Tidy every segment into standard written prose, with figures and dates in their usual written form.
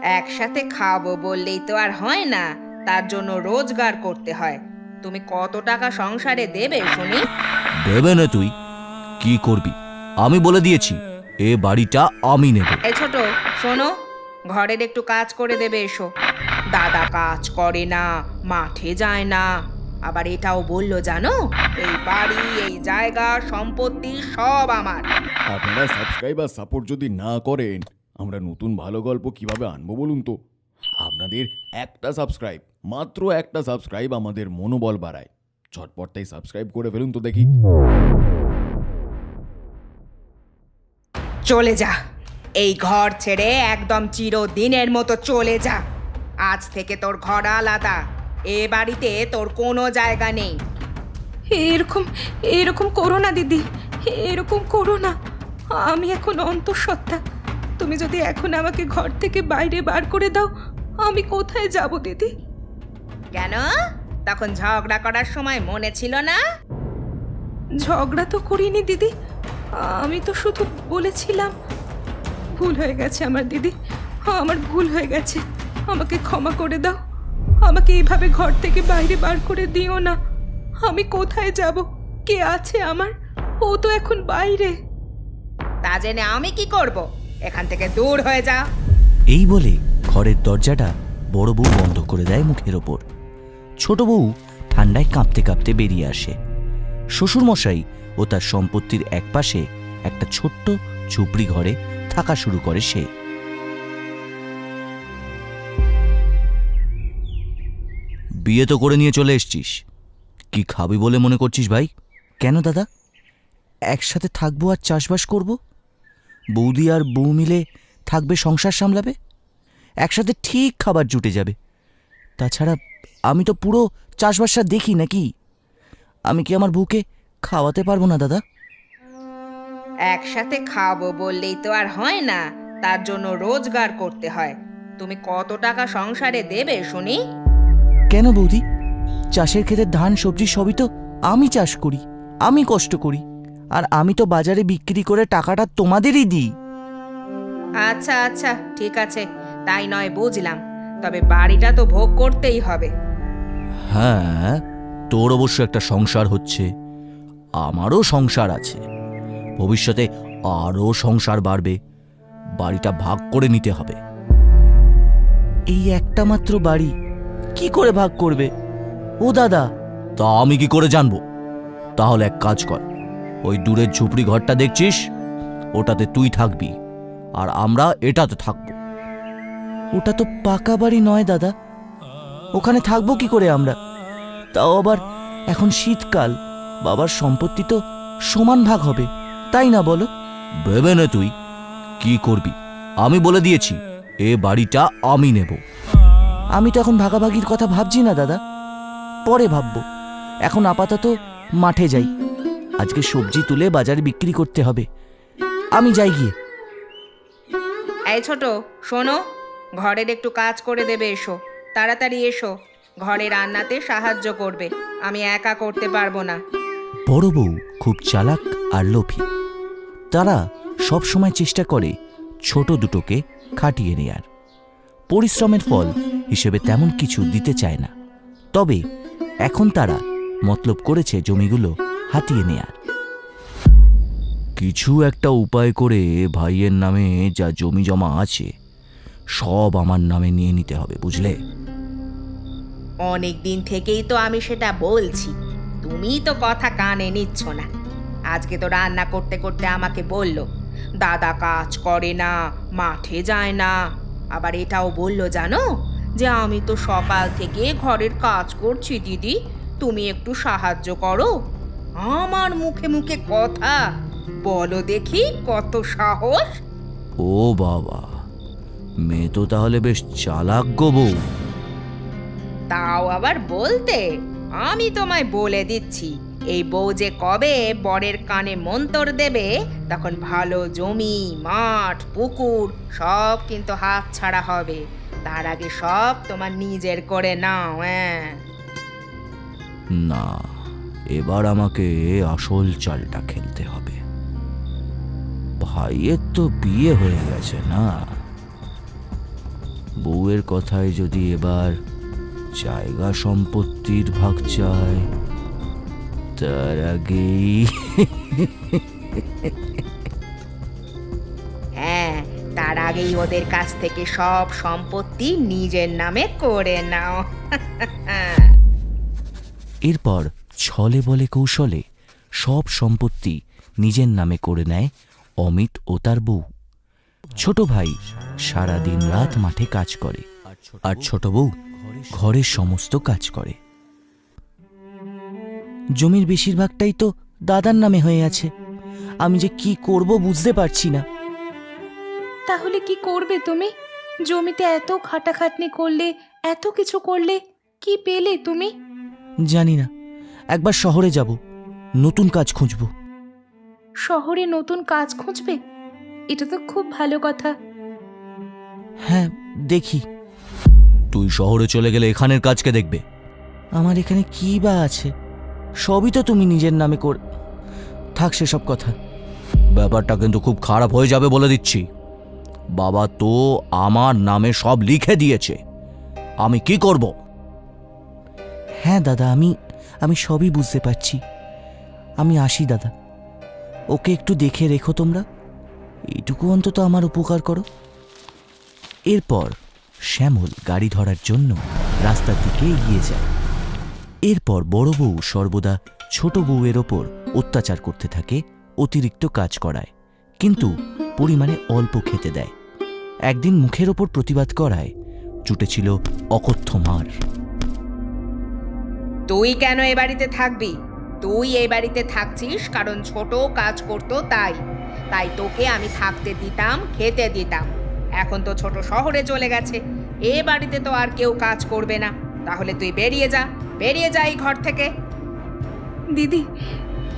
একসাথে খাবো বললেই তো আর হয় না, তার জন্য রোজগার করতে হয়। তুমি কত টাকা সংসারে দেবে শুনি? দেবে না তুই কি করবি? আমি বলে দিয়েছি এ বাড়িটা আমি নেব। এই ছোট, শোনো, ঘরের একটু কাজ করে দেবে এসো। দাদা কাজ করে না, মাঠে যায় না, আবার এটাও বললো জানো, এই বাড়ি, এই জায়গা, সম্পত্তি সব আমার। আপনারা সাবস্ক্রাইব আর সাপোর্ট যদি না করেন আমরা নতুন ভালো গল্প কিভাবে আনবো বলুন তো? আপনাদের একটা সাবস্ক্রাইব, মাত্র একটা সাবস্ক্রাইব আমাদের মনোবল বাড়ায়। ঝটপট তাই সাবস্ক্রাইব করে ফেলুন তো দেখি। চলে যা, এই ঘর ছেড়ে একদম চিরদিনের মতো চলে যা। আজ থেকে তোর ঘর আলাদা, এ বাড়িতে তোর কোনো জায়গা নেই। এরকম এরকম করো না দিদি, এরকম করো না। আমি এখন অন্তঃসত্ত্বা, তুমি যদি এখন আমাকে ঘর থেকে বাইরে বার করে দাও, আমি কোথায় যাব দিদি? কেন, তখন ঝগড়া করার সময় মনে ছিল না? ঝগড়া তো করিনি দিদি, আমি তো শুধু বলেছিলাম। ভুল হয়ে গেছে আমার দিদি, আমার ভুল হয়ে গেছে, আমাকে ক্ষমা করে দাও। আমাকে এইভাবে ঘর থেকে বাইরে বার করে দিও না। আমি কোথায় যাব? কে আছে আমার? ও তো এখন বাইরে। তা জেনে আমি কি করব? এখান থেকে দূর হয়ে যা। এই বলে ঘরের দরজাটা বড় বউ বন্ধ করে দেয় মুখের ওপর। ছোট বউ ঠান্ডায় কাঁপতে কাঁপতে বেরিয়ে আসে। শ্বশুরমশাই ও তার সম্পত্তির একপাশে একটা ছোট্ট ঝুপড়ি ঘরে থাকা শুরু করে সে। বিয়ে তো করে নিয়ে চলে এসছিস, কি খাবি বলে মনে করছিস ভাই? কেন দাদা, একসাথে থাকবো আর চাষবাস করব, বৌদি আর বউ মিলে থাকবে, সংসার সামলাবে, একসাথে ঠিক খাবার জুটে যাবে। তাছাড়া আমি তো পুরো চাষবাসটা দেখি নাকি, আমি কি আমার বউকে খাওয়াতে পারবো না দাদা? একসাথে খাবো বললেই তো আর হয় না, তার জন্য রোজগার করতে হয়। তুমি কত টাকা সংসারে দেবে শুনি? কেন বৌদি, চাষের ক্ষেতে ধান সবজি সবই তো আমি চাষ করি, আমি কষ্ট করি, আর আমি তো বাজারে বিক্রি করে টাকাটা তোমাদেরই দিই। আচ্ছা আচ্ছা, ঠিক আছে, তাই নয় বুঝলাম, তবে বাড়িটা তো ভোগ করতেই হবে। হ্যাঁ, তোর অবশ্য একটা সংসার হচ্ছে, আমারও সংসার আছে, ভবিষ্যতে আরও সংসার বাড়বে, বাড়িটা ভাগ করে নিতে হবে। এই একটা মাত্র বাড়ি কি করে ভাগ করবে ও দাদা? তা আমি কি করে জানবো? তাহলে এক কাজ কর, ওই দূরের ঝুপড়ি ঘরটা দেখছিস, ওটাতে তুই থাকবি আর আমরা এটাতে থাকবো। ওটা তো পাকা বাড়ি নয় দাদা, ওখানে থাকবো কি করে আমরা? তাও আবার এখন শীতকাল, বাবার সম্পত্তি তো সমান ভাগ হবে, তাই না বলো? ভেবে নে তুই কি করবি, আমি বলে দিয়েছি এ বাড়িটা আমি নেব। আমি তো এখন ভাগাভাগির কথা ভাবছি না দাদা, পরে ভাববো, এখন আপাতত মাঠে যাই, আজকে সবজি তুলে বাজারে বিক্রি করতে হবে, আমি যাই গিয়ে। এই ছোট, শোনো, ঘরের একটু কাজ করে দেবে এসো, তাড়াতাড়ি এসো, ঘরে রান্নাতে সাহায্য করবে, আমি একা করতে পারবো না। বড় বউ খুব চালাক আর লোভী, তারা সব সময় চেষ্টা করে ছোট দুটোকে খাটিয়ে নেয়ার। পরিশ্রমের ফল হিসেবে তেমন কিছু দিতে চায় না, তবে এখন তারা মতলব করেছে জমিগুলো হাতিয়ে নেয়ার। কিছু একটা উপায় করে ভাইয়ের নামে যা জমি জমা আছে সব আমার নামে নিয়ে নিতে হবে, বুঝলে? অনেক দিন থেকেই তো আমি সেটা বলছি, তুমি তো কথা কানে নিচ্ছ না। আজকে তো রান্না করতে করতে আমাকে বলল দাদা কাজ করে না, মাঠে যায় না, আবার এটাও বলল জানো, যে আমি তো সকাল থেকে ঘরের কাজ করছি দিদি, তুমি একটু সাহায্য করো। আমার মুখে মুখে কথা, বলো দেখি কত সাহস! ও বাবা, মেয়ে তো তাহলে বেশ চালাক গো বউ। তাও আবার বলতে, আমি তোমায় বলে দিচ্ছি, এই বউ যে কবে বরের কানে মন্তর দেবে, তখন ভালো জমি, মাঠ, পুকুর সব কিন্তু হাত ছাড়া হবে। তার আগে সব তোমার নিজের করে নাও। হ্যাঁ, না, এবার আমাকে আসল চালটা খেলতে হবে। ভাইয়ের তো বিয়ে হয়ে গেছে না, বউয়ের কথায় যদি এবার জায়গা সম্পত্তির ভাগ চায়, তার আগেই হ্যাঁ, তার আগেই ওদের কাছ থেকে সব সম্পত্তি নিজের নামে করে নাও। এরপর ছলে বলে কৌশলে সব সম্পত্তি নিজের নামে করে নেয় অমিত ও তার বউ। ছোট ভাই সারা দিন রাত মাঠে কাজ করে, আর ছোট বউ ঘরের সমস্ত কাজ করে। জমির বেশিরভাগটাই তো দাদার নামে হয়ে আছে। আমি যে কি করব বুঝতে পারছি না। তাহলে কি করবে তুমি? জমিতে এত খাটাখাটনি করলে, এত কিছু করলে, কি পেলে তুমি? জানি না, একবার শহরে যাব, নতুন কাজ খুঁজব। শহরে নতুন কাজ খুঁজবে? এটা তো খুব ভালো কথা। হ্যাঁ, দেখি। তুই শহরে চলে গেলে এখানের কাজকে দেখবে? আমার এখানে কি বা আছে? সবই তো তুমি নিজের নামে কর। থাক সেসব কথা। ব্যাপারটা কিন্তু খুব খারাপ হয়ে যাবে বলে দিচ্ছি। বাবা তো আমার নামে সব লিখে দিয়েছে, আমি কি করব? হ্যাঁ দাদা, আমি সবই বুঝতে পারছি। আমি আসি দাদা। ওকে একটু দেখে রেখো তোমরা, এইটুকু অন্তত আমার উপকার করো। এরপর শ্যামল গাড়ি ধরার জন্য রাস্তার দিকে এগিয়ে যায়। এরপর বড় বউ সর্বদা ছোট বউয়ের ওপর অত্যাচার করতে থাকে, অতিরিক্ত কাজ করায়, কিন্তু পরিমাণে অল্প খেতে দেয়। একদিন মুখের ওপর প্রতিবাদ করায় জুটেছিল অকথ্য মার। তুই কেন এ বাড়িতে থাকবি? তুই এই বাড়িতে থাকছিস কারণ ছোট কাজ করতো তাই তাই তোকে আমি থাকতে দিতাম, খেতে দিতাম। এখন তো ছোট শহরে চলে গেছে, এ বাড়িতে তো আর কেউ কাজ করবে না। তাহলে তুই বেরিয়ে যা, বেরিয়ে যা এই ঘর থেকে। দিদি,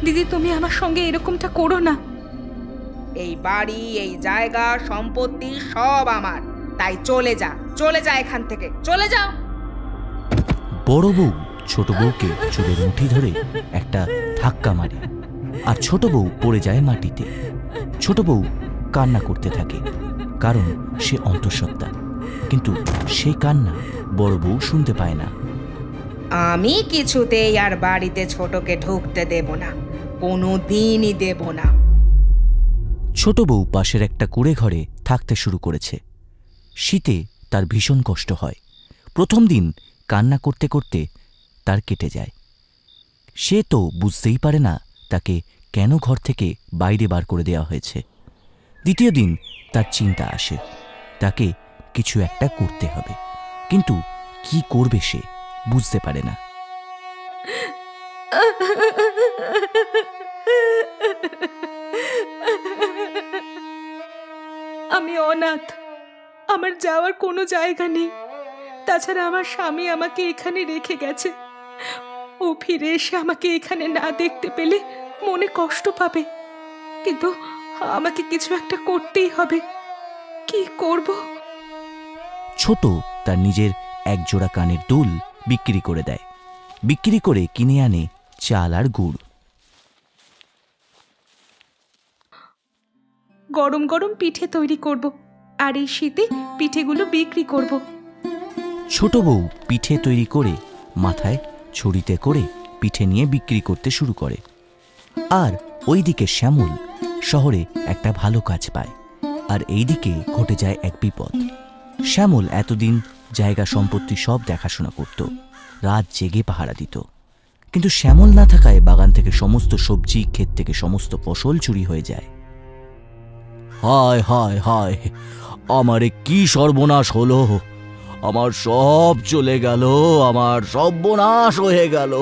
দিদি তুমি আমার সঙ্গে এরকমটা করো না। এই বাড়ি, এই জায়গা, সম্পত্তি সব আমার, তাই চলে যা, চলে যা এখান থেকে, চলে যাও। বড় বউ ছোট বউকে চুলের মুঠি ধরে একটা ধাক্কা মারে, আর ছোট বউ পড়ে যায় মাটিতে। ছোট বউ কান্না করতে থাকে, কারণ সে অন্তঃসত্ত্বা, কিন্তু সে কান্না বড় বউ শুনতে পায় না। আমি কিছুতেই আর বাড়িতে ছোটকে ঢুকতে দেব না, কোনো দিনই দেব না। ছোট বউ পাশের একটা কুঁড়ে ঘরে থাকতে শুরু করেছে। শীতে তার ভীষণ কষ্ট হয়। প্রথম দিন কান্না করতে করতে তার কেটে যায়। সে তো বুঝতেই পারে না তাকে কেন ঘর থেকে বাইরে বার করে দেওয়া হয়েছে। দ্বিতীয় দিন তার চিন্তা আসে, তাকে কিছু একটা করতে হবে, কিন্তু কি করবে সে বুঝতে পারে না। আমি অনাথ, আমার যাওয়ার কোনো জায়গা নেই। তাছাড়া আমার স্বামী আমাকে এখানে রেখে গেছে। ও ফিরে এসে আমাকে এখানে না দেখতে পেলে মনে কষ্ট পাবে, কিন্তু আমাকে কিছু একটা করতেই হবে। কি করব? ছোট তার নিজের একজোড়া কানের দুল বিক্রি করে দেয়। বিক্রি করে কিনে আনে চাল আর গুড়। গরম গরম পিঠে তৈরি করব, আর এই শীতে পিঠেগুলো বিক্রি করব। ছোট বউ পিঠে তৈরি করে মাথায় ছড়িতে করে পিঠে নিয়ে বিক্রি করতে শুরু করে। আর ওইদিকে শ্যামল শহরে একটা ভালো কাজ পায়, আর এইদিকে ঘটে যায় এক বিপদ। শ্যামল এতদিন জায়গা সম্পত্তি সব দেখাশোনা করত, রাত জেগে পাহারা দিত, কিন্তু শ্যামল না থাকায় বাগান থেকে সমস্ত সবজি, ক্ষেত থেকে সমস্ত ফসল চুরি হয়ে যায়। হায় হায় হায়, আমারে কি সর্বনাশ হলো! আমার সব চলে গেল, আমার সর্বনাশ হয়ে গেল।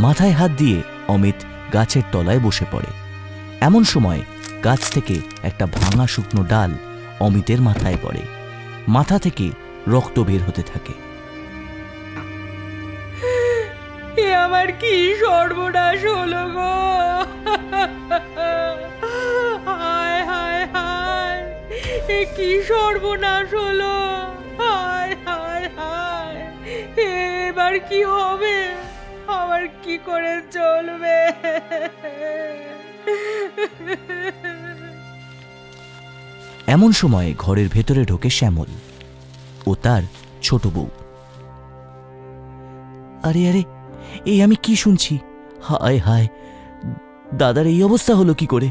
মাথায় হাত দিয়ে অমিত গাছের তলায় বসে পড়ে। এমন সময় গাছ থেকে একটা ভাঙা শুকনো ডাল অমিতের মাথায় পড়ে। মাথা থেকে রক্ত বের হতে থাকে। এ আমার কি সর্বনাশ হলো গো! হায় হায় হায়, এ কি সর্বনাশ হলো! হায় হায় হায়, এবার কি হবে? আমার কি করে চলবে? এমন সময় ঘরের ভেতরে ঢোকে শ্যামল ও তার ছোট বউ। আরে আরে, এই আমি কি শুনছি? হায় হায়, দাদার এই অবস্থা হলো কি করে?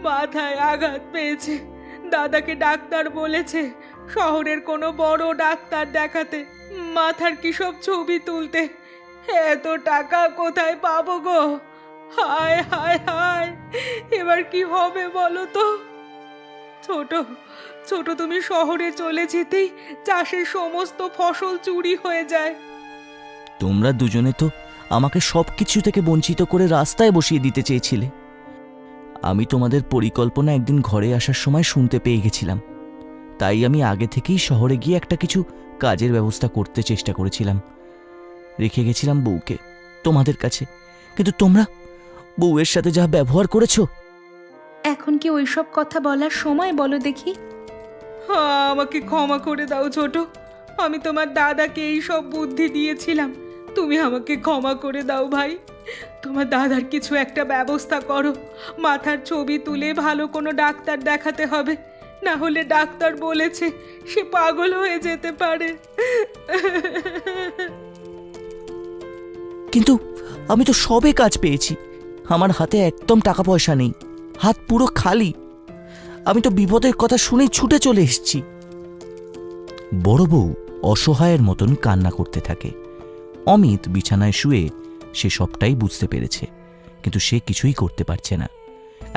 মাথায় আঘাত পেয়েছে। দাদাকে ডাক্তার বলেছে শহরের কোনো বড় ডাক্তার দেখাতে, মাথার কি সব ছবি তুলতে। এত টাকা কোথায় পাবো গো? হায় হায় হায়, এবার কি হবে বলো তো? ছোট ছোট তুমি শহরে চলে যেতেই চাষের সমস্ত ফসল চুরি হয়ে যায়। তোমরা দুজনে তো আমাকে সবকিছু থেকে বঞ্চিত করে রাস্তায় বসিয়ে দিতে চেয়েছিলে। আমি তোমাদের পরিকল্পনা একদিন ঘরে আসার সময় শুনতে পেয়ে গেছিলাম, তাই আমি আগে থেকেই শহরে গিয়ে একটা কিছু কাজের ব্যবস্থা করতে চেষ্টা করেছিলাম। রেখে গেছিলাম বউকে তোমাদের কাছে, কিন্তু তোমরা বউয়ের সাথে যা ব্যবহার করেছো। এখন কি ওইসব কথা বলার সময় বলো দেখি? আমাকে ক্ষমা করে দাও ছোট, আমি তোমার দাদাকে এই সব বুদ্ধি দিয়েছিলাম। তুমি আমাকে ক্ষমা করে দাও ভাই। তোমার দাদার কিছু একটা ব্যবস্থা করো। মাথার ছবি তুলে ভালো কোনো ডাক্তার দেখাতে হবে, না হলে ডাক্তার বলেছে সে পাগল হয়ে যেতে পারে। কিন্তু আমি তো সবে কাজ পেয়েছি, আমার হাতে একদম টাকা পয়সা নেই, হাত পুরো খালি। আমি তো বিপদের কথা শুনেই ছুটে চলে এসেছি। বড় বউ অসহায়ের মতন কান্না করতে থাকে। অমিত বিছানায় শুয়ে সে সবটাই বুঝতে পেরেছে, কিন্তু সে কিছুই করতে পারছে না।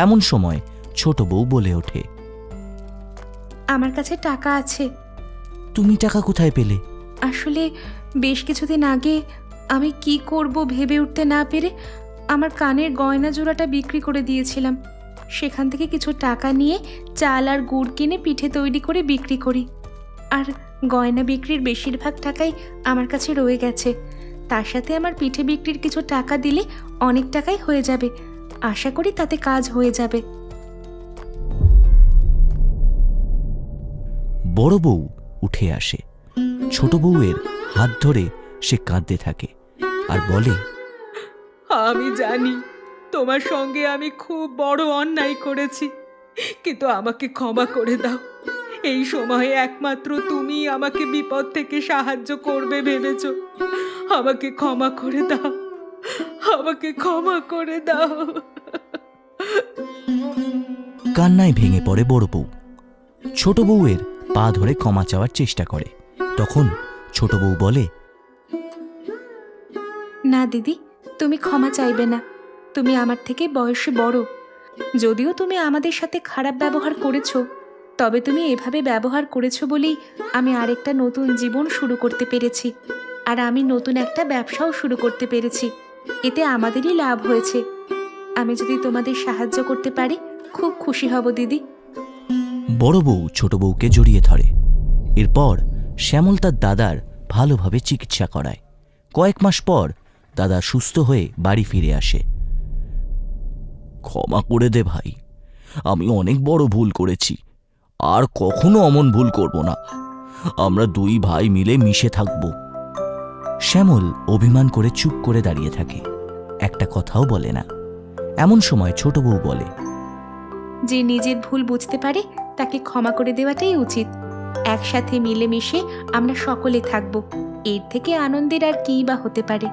এমন সময় ছোট বউ বলে ওঠে, আমার কাছে টাকা আছে। তুমি টাকা কোথায় পেলে? আসলে বেশ কিছুদিন আগে আমি কি করব ভেবে উঠতে না পেরে আমার কানের গয়না জোড়াটা বিক্রি করে দিয়েছিলাম। সেখান থেকে কিছু টাকা নিয়ে চাল আর গুড় কিনে পিঠে তৈরি করে বিক্রি করি। আর গয়না বিক্রির বেশিরভাগ টাকাই আমার কাছে রয়ে গেছে। তার সাথে আমার পিঠে বিক্রির কিছু টাকা দিলে অনেক টাকাই হয়ে যাবে। আশা করি তাতে কাজ হয়ে যাবে। বড় বউ উঠে আসে। ছোট বউয়ের হাত ধরে সে কাঁদতে থাকে আর বলে, আমি জানি তোমার সঙ্গে আমি খুব বড় অন্যায় করেছি, কিন্তু আমাকে ক্ষমা করে দাও। এই সময়ে একমাত্র তুমি আমাকে বিপদ থেকে সাহায্য করবে ভেবেছ। আমাকে ক্ষমা করে দাও, আমাকে ক্ষমা করে দাও। কান্নায় ভেঙে পড়ে বড় বউ। ছোট বউয়ের পা ধরে ক্ষমা চাওয়ার চেষ্টা করে। তখন ছোট বউ বলে, না দিদি, তুমি ক্ষমা চাইবে না। তুমি আমার থেকে বয়সে বড়। যদিও তুমি আমাদের সাথে খারাপ ব্যবহার করেছো, তবে তুমি এভাবে ব্যবহার করেছো বলেই আমি আরেকটা নতুন জীবন শুরু করতে পেরেছি। আর আমি নতুন একটা ব্যবসাও শুরু করতে পেরেছি। এতে আমাদেরই লাভ হয়েছে। আমি যদি তোমাদের সাহায্য করতে পারি খুব খুশি হব দিদি। বড় বউ ছোট বউকে জড়িয়ে ধরে। এরপর শ্যামল তার দাদার ভালোভাবে চিকিৎসা করায়। কয়েক মাস পর দাদা সুস্থ হয়ে বাড়ি ফিরে আসে। ক্ষমা করে দে ভাই, আমি অনেক বড় ভুল করেছি, আর কখনো অমন ভুল করব না। আমরা দুই ভাই মিলে মিশে থাকব। শ্যামল অভিমান করে চুপ করে দাঁড়িয়ে থাকে, একটা কথাও বলে না। এমন সময় ছোট বউ বলে, যে নিজের ভুল বুঝতে পারে তাকে ক্ষমা করে দেওয়াটাই উচিত। একসাথে মিলেমিশে আমরা সকলে থাকব। এর থেকে আনন্দের আর কী বা হতে পারে।